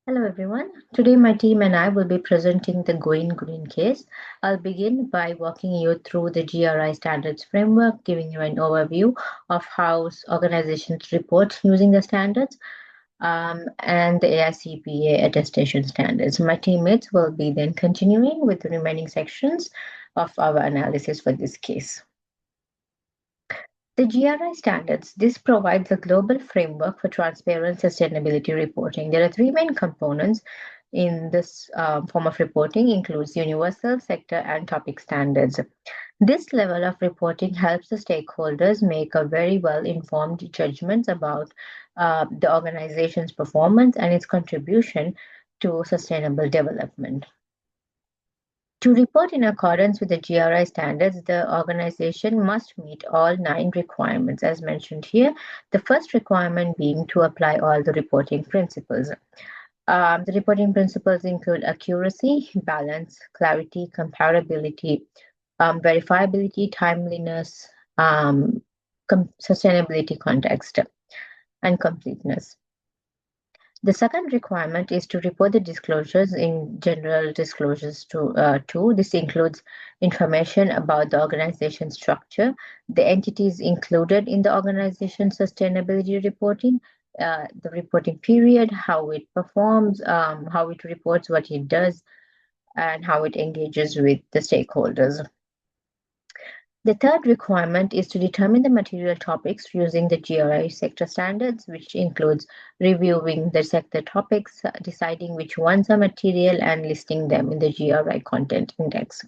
Hello everyone. Today my team and I will be presenting the Going Green case. I'll begin by walking you through the GRI standards framework, giving you an overview of how organizations report using the standards and the AICPA attestation standards. My teammates will be then continuing with the remaining sections of our analysis for this case. The GRI standards, this provides a global framework for transparent sustainability reporting. There are three main components in this form of reporting includes universal, sector, and topic standards. This level of reporting helps the stakeholders make a very well informed judgments about the organization's performance and its contribution to sustainable development. To report in accordance with the GRI standards, the organization must meet all 9 requirements as mentioned here. The first requirement being to apply all the reporting principles. The reporting principles include accuracy, balance, clarity, comparability, verifiability, timeliness, sustainability context, and completeness. The second requirement is to report the disclosures in general disclosures to. This includes information about the organization structure, the entities included in the organization sustainability reporting, the reporting period, how it performs, how it reports what it does, and how it engages with the stakeholders. The third requirement is to determine the material topics using the GRI sector standards, which includes reviewing the sector topics, deciding which ones are material, and listing them in the GRI content index.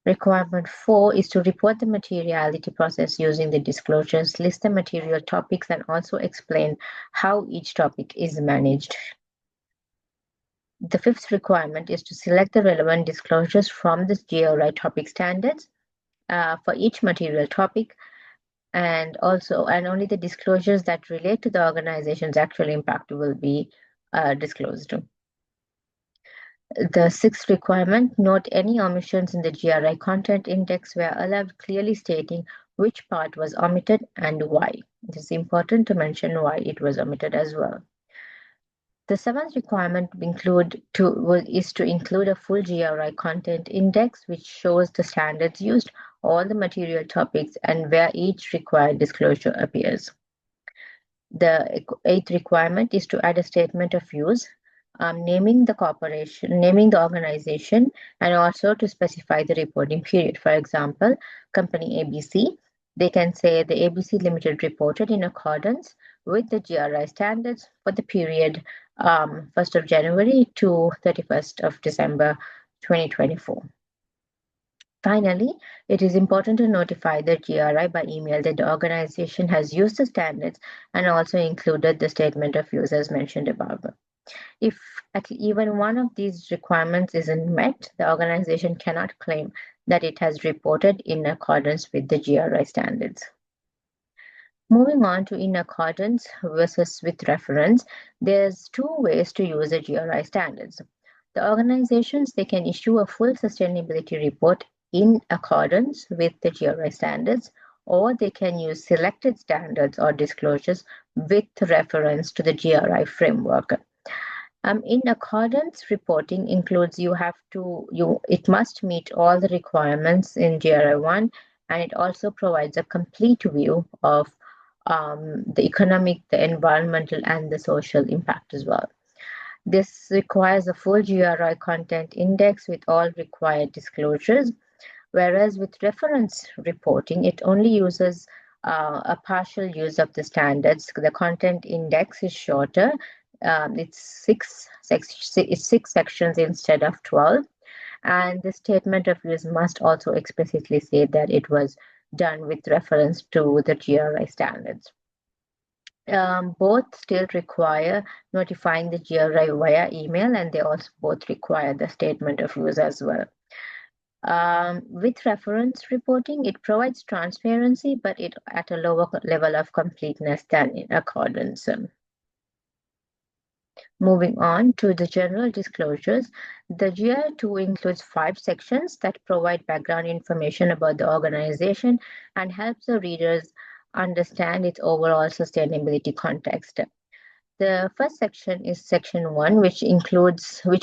Requirement 4 is to report the materiality process using the disclosures, list the material topics, and also explain how each topic is managed. The fifth requirement is to select the relevant disclosures from the GRI topic standards for each material topic, and only the disclosures that relate to the organization's actual impact will be disclosed. The sixth requirement, note any omissions in the GRI content index were allowed, clearly stating which part was omitted and why. It is important to mention why it was omitted as well. The seventh requirement is to include a full GRI content index which shows the standards used, all the material topics, and where each required disclosure appears. The eighth requirement is to add a statement of use, naming the organization, and also to specify the reporting period. For example, company ABC, they can say the ABC Limited reported in accordance with the GRI standards for the period 1st of January to 31st of December 2024. Finally, it is important to notify the GRI by email that the organization has used the standards and also included the statement of use as mentioned above. If even one of these requirements isn't met, the organization cannot claim that it has reported in accordance with the GRI standards. Moving on to in accordance versus with reference, there's 2 ways to use the GRI standards. The organizations, they can issue a full sustainability report in accordance with the GRI standards, or they can use selected standards or disclosures with reference to the GRI framework. In accordance reporting includes it must meet all the requirements in GRI 1, and it also provides a complete view of the economic, the environmental, and the social impact as well. This requires a full GRI content index with all required disclosures, whereas with reference reporting, it only uses a partial use of the standards. The content index is shorter. It's six sections instead of 12. And the statement of use must also explicitly say that it was done with reference to the GRI standards. Both still require notifying the GRI via email, and they also both require the statement of use as well. With reference reporting, it provides transparency, but it at a lower level of completeness than in accordance. Moving on to the general disclosures, the GRI2 includes 5 sections that provide background information about the organization and helps the readers understand its overall sustainability context. The first section is section 1, which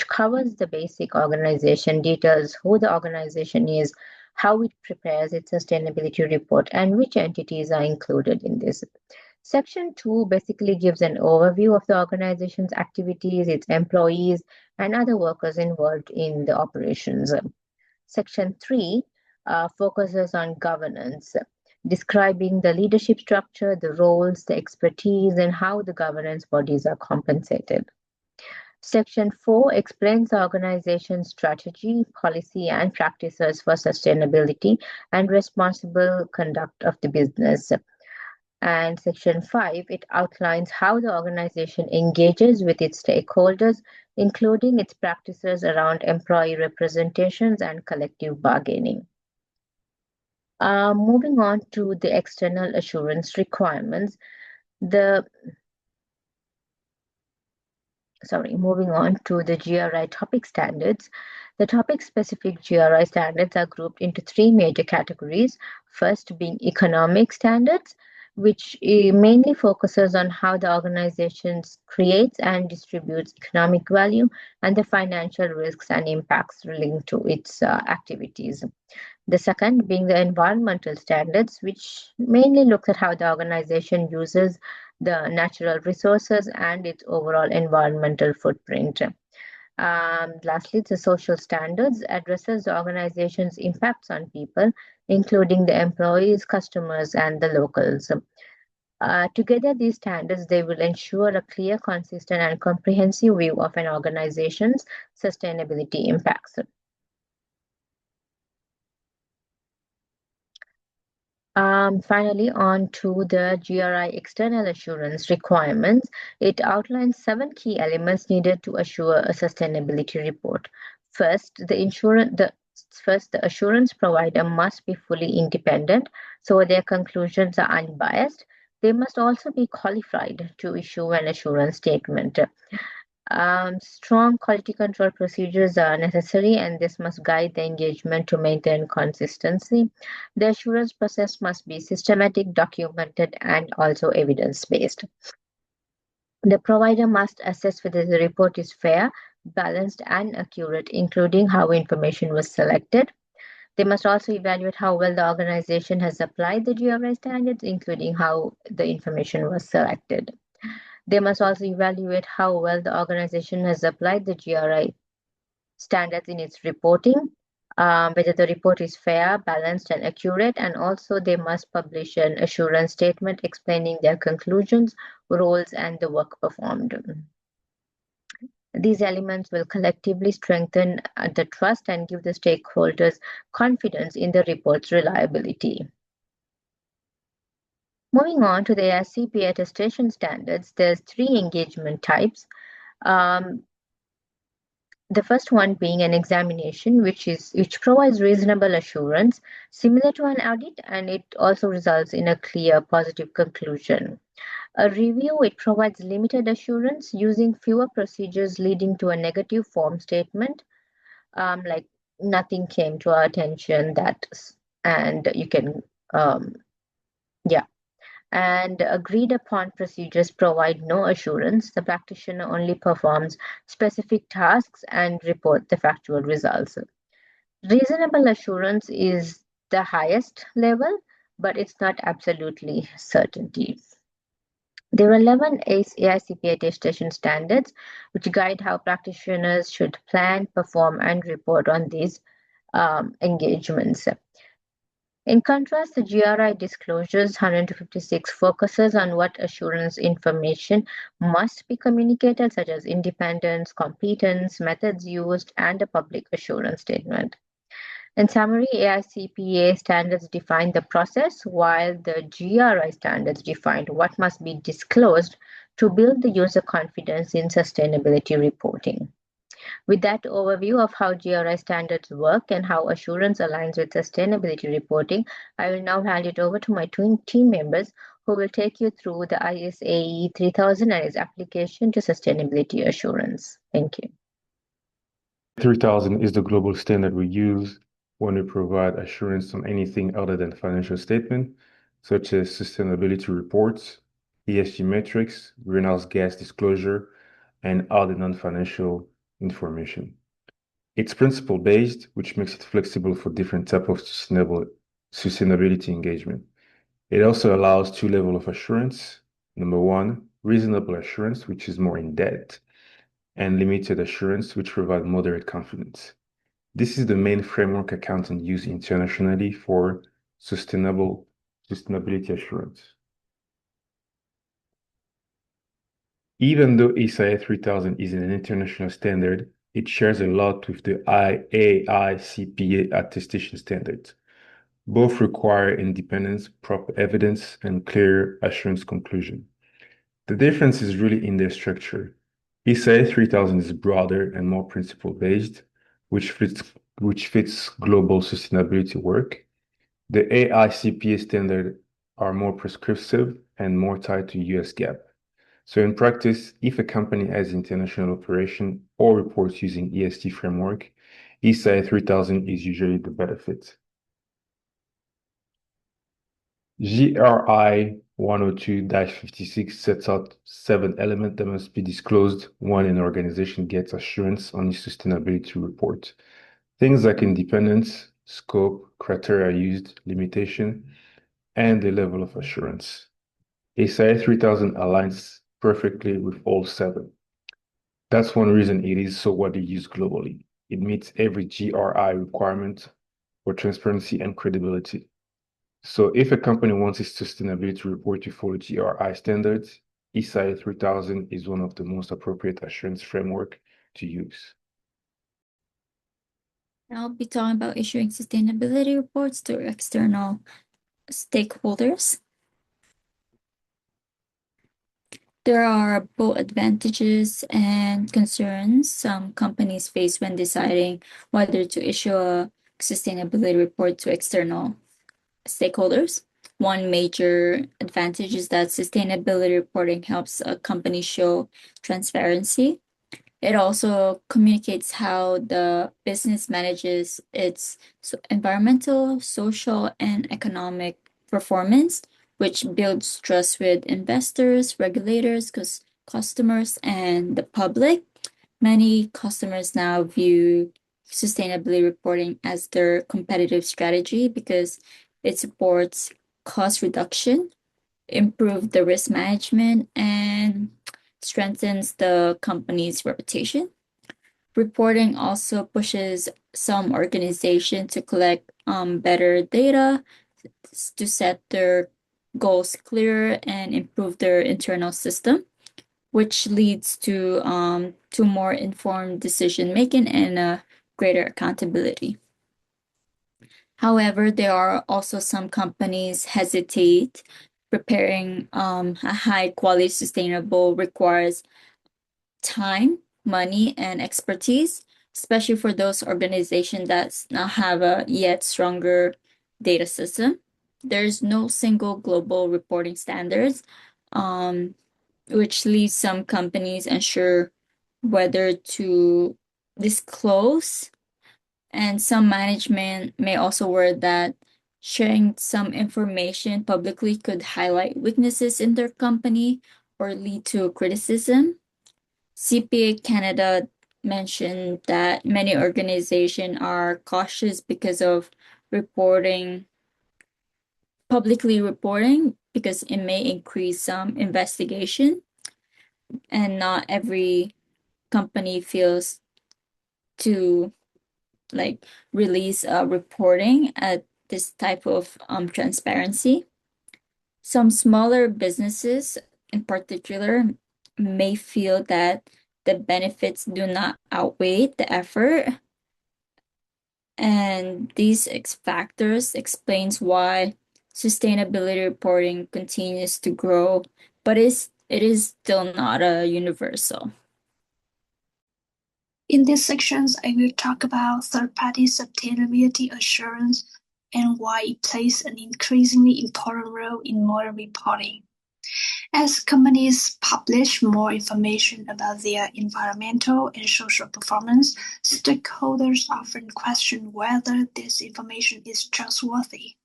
covers the basic organization details, who the organization is, how it prepares its sustainability report, and which entities are included in this. Section 2 basically gives an overview of the organization's activities, its employees, and other workers involved in the operations. Section 3 focuses on governance, describing the leadership structure, the roles, the expertise, and how the governance bodies are compensated. Section 4 explains the organization's strategy, policy, and practices for sustainability and responsible conduct of the business. And Section 5, it outlines how the organization engages with its stakeholders, including its practices around employee representations and collective bargaining. Moving on to the external assurance requirements, moving on to the GRI topic standards. The topic-specific GRI standards are grouped into three major categories. First being economic standards, which mainly focuses on how the organization creates and distributes economic value and the financial risks and impacts linked to its activities. The second being the environmental standards, which mainly looks at how the organization uses the natural resources and its overall environmental footprint. Lastly, the social standards addresses the organization's impacts on people, including the employees, customers, and the locals. Together, these standards they will ensure a clear, consistent, and comprehensive view of an organization's sustainability impacts. Finally, on to the GRI external assurance requirements. It outlines 7 key elements needed to assure a sustainability report. First, the assurance provider must be fully independent, so their conclusions are unbiased. They must also be qualified to issue an assurance statement. Strong quality control procedures are necessary, and this must guide the engagement to maintain consistency. The assurance process must be systematic, documented, and also evidence-based. The provider must assess whether the report is fair, balanced, and accurate, including how information was selected. They must also evaluate how well the organization has applied the GRI standards, including how the information was selected. They must also evaluate how well the organization has applied the GRI standards in its reporting, whether the report is fair, balanced, and accurate, and also they must publish an assurance statement explaining their conclusions, roles, and the work performed. These elements will collectively strengthen the trust and give the stakeholders confidence in the report's reliability. Moving on to the AICP attestation standards, there's 3 engagement types. The first one being an examination, which provides reasonable assurance, similar to an audit, and it also results in a clear positive conclusion. A review, it provides limited assurance using fewer procedures leading to a negative form statement, like nothing came to our attention and you can, and agreed upon procedures provide no assurance. The practitioner only performs specific tasks and report the factual results. Reasonable assurance is the highest level, but it's not absolutely certainty. There are 11 AICP attestation standards which guide how practitioners should plan, perform, and report on these engagements. In contrast, the GRI Disclosures 156 focuses on what assurance information must be communicated, such as independence, competence, methods used, and a public assurance statement. In summary, AICPA standards define the process, while the GRI standards define what must be disclosed to build the user confidence in sustainability reporting. With that overview of how GRI standards work and how assurance aligns with sustainability reporting, I will now hand it over to my team members who will take you through the ISAE 3000 and its application to sustainability assurance. Thank you. 3000 is the global standard we use when we provide assurance on anything other than financial statement, such as sustainability reports, ESG metrics, greenhouse gas disclosure, and other non-financial information. It's principle-based, which makes it flexible for different types of sustainability engagement. It also allows two levels of assurance. Number one, reasonable assurance, which is more in depth, and limited assurance, which provides moderate confidence. This is the main framework accountants use internationally for sustainability assurance. Even though ACI 3000 is an international standard, it shares a lot with the AICPA attestation standards. Both require independence, proper evidence, and clear assurance conclusion. The difference is really in their structure. ACI 3000 is broader and more principle-based, which fits global sustainability work. The AICPA standards are more prescriptive and more tied to US GAAP. So in practice, if a company has international operation or reports using ESG framework, ACI 3000 is usually the better fit. GRI 102-56 sets out 7 elements that must be disclosed when an organization gets assurance on its sustainability report. Things like independence, scope, criteria used, limitation, and the level of assurance. ACI 3000 aligns perfectly with all 7. That's one reason it is so widely used globally. It meets every GRI requirement for transparency and credibility. So if a company wants its sustainability report to follow GRI standards, ACI 3000 is one of the most appropriate assurance framework to use. I'll be talking about issuing sustainability reports to external stakeholders. There are both advantages and concerns some companies face when deciding whether to issue a sustainability report to external stakeholders. One major advantage is that sustainability reporting helps a company show transparency. It also communicates how the business manages its environmental, social, and economic performance, which builds trust with investors, regulators, customers, and the public. Many customers now view sustainability reporting as their competitive strategy because it supports cost reduction, improve the risk management, and strengthens the company's reputation. Reporting also pushes some organizations to collect better data, to set their goals clearer, and improve their internal system, which leads to more informed decision making and greater accountability. However, there are also some companies hesitate. Preparing a high quality sustainable requires time, money, and expertise, especially for those organizations that not have a yet stronger data system. There's no single global reporting standards, which leaves some companies unsure whether to disclose, and some management may also worry that sharing some information publicly could highlight weaknesses in their company or lead to criticism. CPA Canada mentioned that many organizations are cautious because of publicly reporting, because it may increase some investigation, and not every company feels to release reporting at this type of transparency. Some smaller businesses in particular may feel that the benefits do not outweigh the effort, and these factors explains why sustainability reporting continues to grow, but it is still not a universal. In these sections, I will talk about third-party sustainability assurance and why it plays an increasingly important role in modern reporting. As companies publish more information about their environmental and social performance, stakeholders often question whether this information is trustworthy.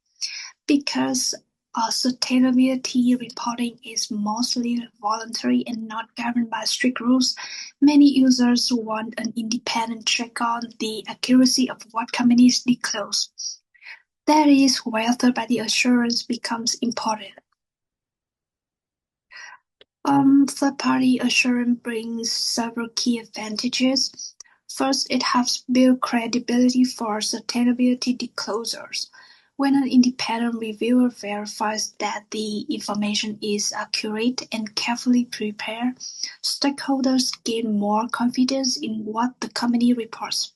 Because sustainability reporting is mostly voluntary and not governed by strict rules. Many users want an independent check on the accuracy of what companies disclose. That is where third-party assurance becomes important. Third-party assurance brings several key advantages. First, it helps build credibility for sustainability disclosures. When an independent reviewer verifies that the information is accurate and carefully prepared, stakeholders gain more confidence in what the company reports.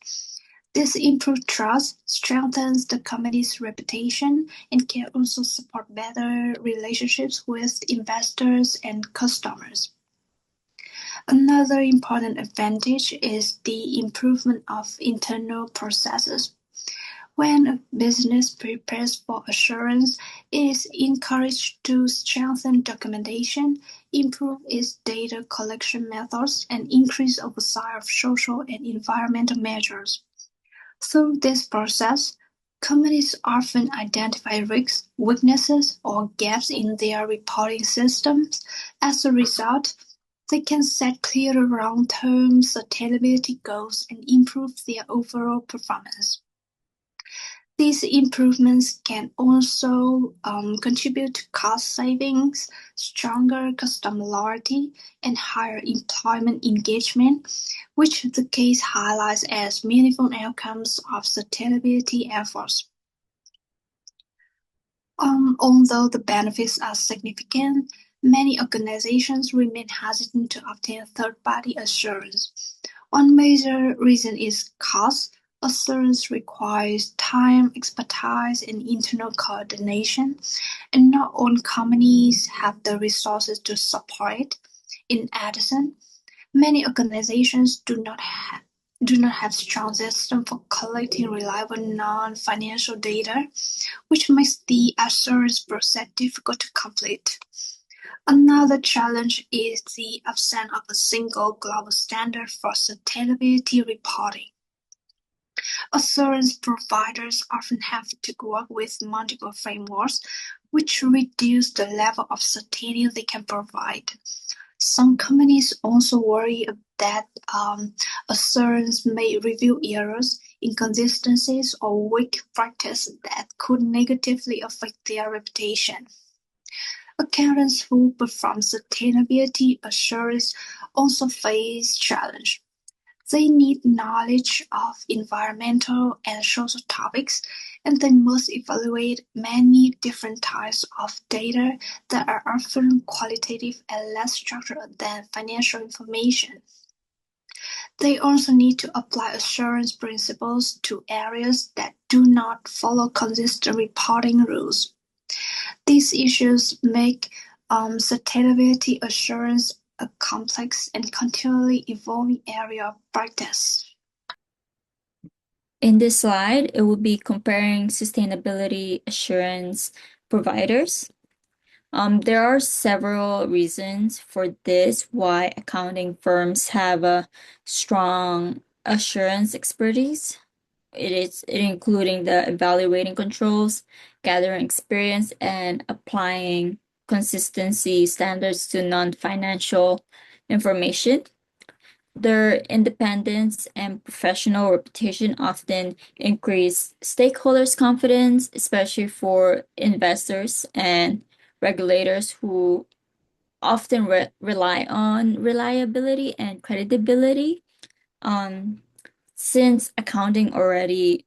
This improved trust strengthens the company's reputation and can also support better relationships with investors and customers. Another important advantage is the improvement of internal processes. When a business prepares for assurance, it is encouraged to strengthen documentation, improve its data collection methods, and increase oversight of social and environmental measures. Through this process, companies often identify risks, weaknesses, or gaps in their reporting systems. As a result, they can set clear long-term sustainability goals and improve their overall performance. These improvements can also contribute to cost savings, stronger customer loyalty, and higher employment engagement, which the case highlights as meaningful outcomes of sustainability efforts. Although the benefits are significant, many organizations remain hesitant to obtain third-party assurance. One major reason is cost. Assurance requires time, expertise, and internal coordination, and not all companies have the resources to support it. In addition, many organizations do not have strong systems for collecting reliable non-financial data, which makes the assurance process difficult to complete. Another challenge is the absence of a single global standard for sustainability reporting. Assurance providers often have to work with multiple frameworks, which reduce the level of certainty they can provide. Some companies also worry that assurance may reveal errors, inconsistencies, or weak practice that could negatively affect their reputation. Accountants who perform sustainability assurance also face challenge. They need knowledge of environmental and social topics, and they must evaluate many different types of data that are often qualitative and less structured than financial information. They also need to apply assurance principles to areas that do not follow consistent reporting rules. These issues make sustainability assurance a complex and continually evolving area of practice. In this slide, it will be comparing sustainability assurance providers. There are several reasons for this why accounting firms have a strong assurance expertise. It including the evaluating controls, gathering experience, and applying consistency standards to non-financial information. Their independence and professional reputation often increase stakeholders' confidence, especially for investors and regulators who often rely on reliability and credibility. Since accounting already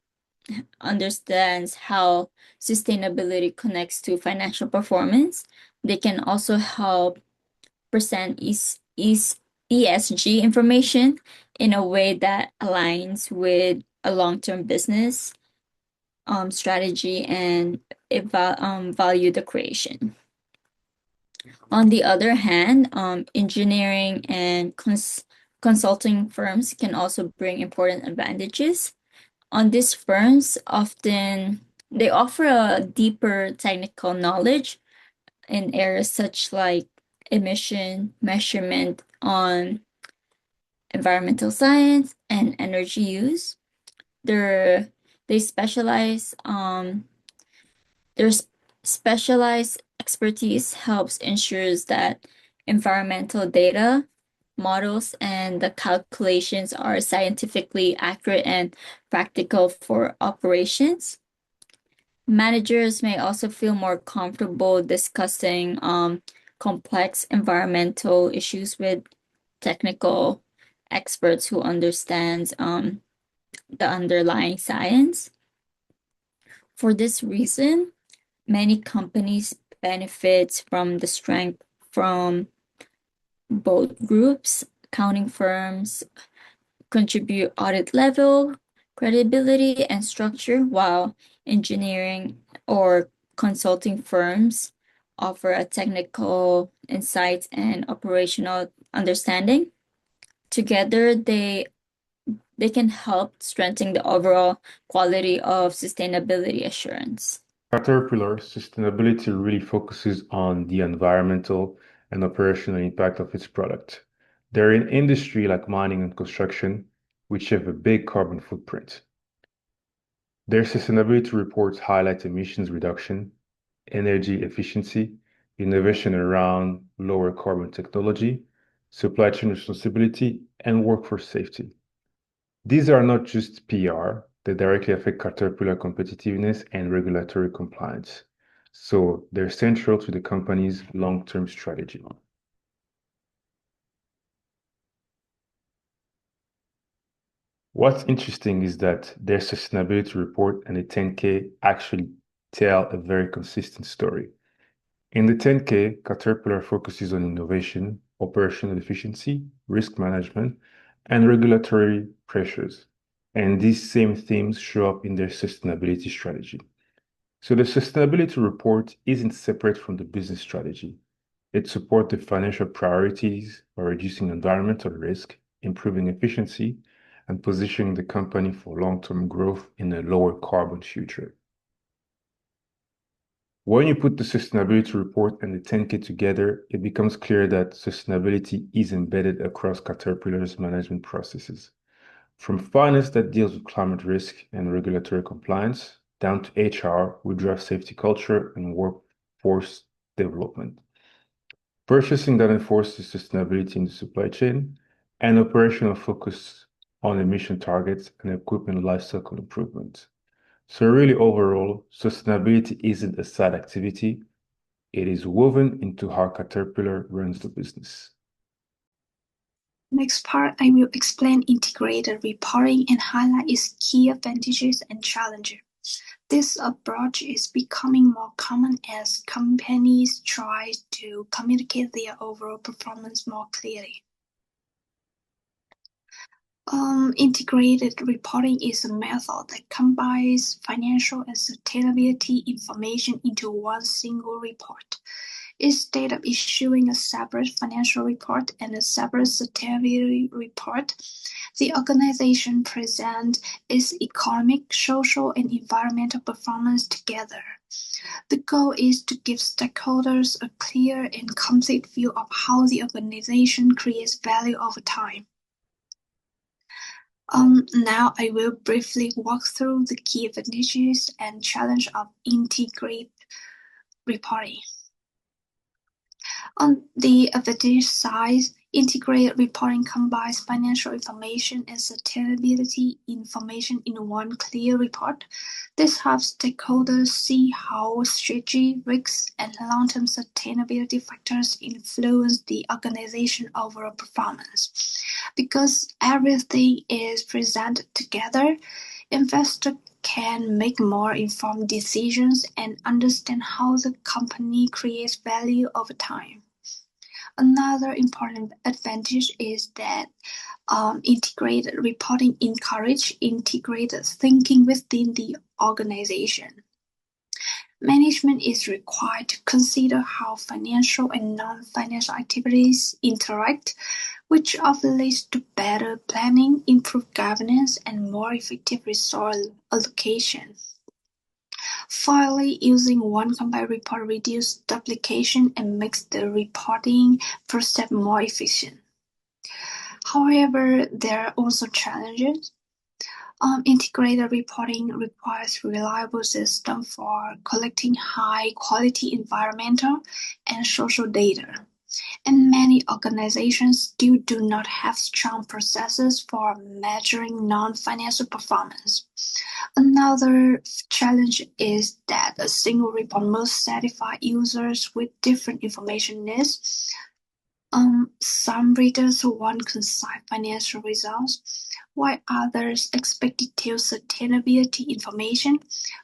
understands how sustainability connects to financial performance, they can also help present ESG information in a way that aligns with a long-term business strategy and value the creation. On the other hand, engineering and consulting firms can also bring important advantages. On these firms, often they offer a deeper technical knowledge in areas such like emission measurement on environmental science and energy use. They specialize their Specialized expertise helps ensures that environmental data, models, and the calculations are scientifically accurate and practical for operations. Managers may also feel more comfortable discussing complex environmental issues with technical experts who understands the underlying science. For this reason, many companies benefit from the strength from both groups. Accounting firms contribute audit level, credibility, and structure, while engineering or consulting firms offer a technical insight and operational understanding. Together, they can help strengthen the overall quality of sustainability assurance. Caterpillar sustainability really focuses on the environmental and operational impact of its product. They're in industry like mining and construction, which have a big carbon footprint. Their sustainability reports highlight emissions reduction, energy efficiency, innovation around lower carbon technology, supply chain responsibility, and workforce safety. These are not just PR, they directly affect Caterpillar competitiveness and regulatory compliance. So they're central to the company's long-term strategy. What's interesting is that their sustainability report and the 10K actually tell a very consistent story. In the 10K, Caterpillar focuses on innovation, operational efficiency, risk management, and regulatory pressures. And these same themes show up in their sustainability strategy. So the sustainability report isn't separate from the business strategy. It supports the financial priorities by reducing environmental risk, improving efficiency, and positioning the company for long-term growth in a lower carbon future. When you put the sustainability report and the 10K together, it becomes clear that sustainability is embedded across Caterpillar's management processes. From finance that deals with climate risk and regulatory compliance, down to HR, with drive safety culture and workforce development. Purchasing that enforces sustainability in the supply chain, and operational focus on emission targets and equipment lifecycle improvements. So really overall, sustainability isn't a side activity. It is woven into how Caterpillar runs the business. Next part, I will explain integrated reporting and highlight its key advantages and challenges. This approach is becoming more common as companies try to communicate their overall performance more clearly. Integrated reporting is a method that combines financial and sustainability information into one single report. Instead of issuing a separate financial report and a separate sustainability report, the organization presents its economic, social, and environmental performance together. The goal is to give stakeholders a clear and complete view of how the organization creates value over time. Now I will briefly walk through the key advantages and challenge of integrated reporting. On the advantage side, integrated reporting combines financial information and sustainability information in one clear report. This helps stakeholders see how strategy, risks, and long-term sustainability factors influence the organization's overall performance. Because everything is presented together, investors can make more informed decisions and understand how the company creates value over time. Another important advantage is that integrated reporting encourages integrated thinking within the organization. Management is required to consider how financial and non-financial activities interact, which often leads to better planning, improved governance, and more effective resource allocation. Finally, using one combined report reduces duplication and makes the reporting process more efficient. However, there are also challenges. Integrated reporting requires reliable system for collecting high-quality environmental and social data, and many organizations still do not have strong processes for measuring non-financial performance. Another challenge is that a single report must satisfy users with different information needs. Some readers want concise financial results, while others expect detailed sustainability information,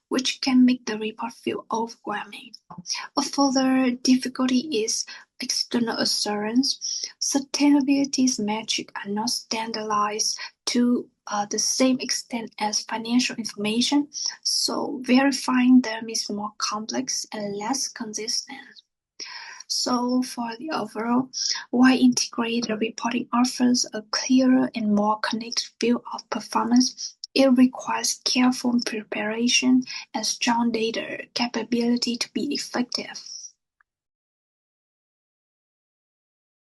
which can make the report feel overwhelming. A further difficulty is external assurance. Sustainability metrics are not standardized to the same extent as financial information, so verifying them is more complex and less consistent. So for the overall, while integrated reporting offers a clearer and more connected view of performance, it requires careful preparation and strong data capability to be effective.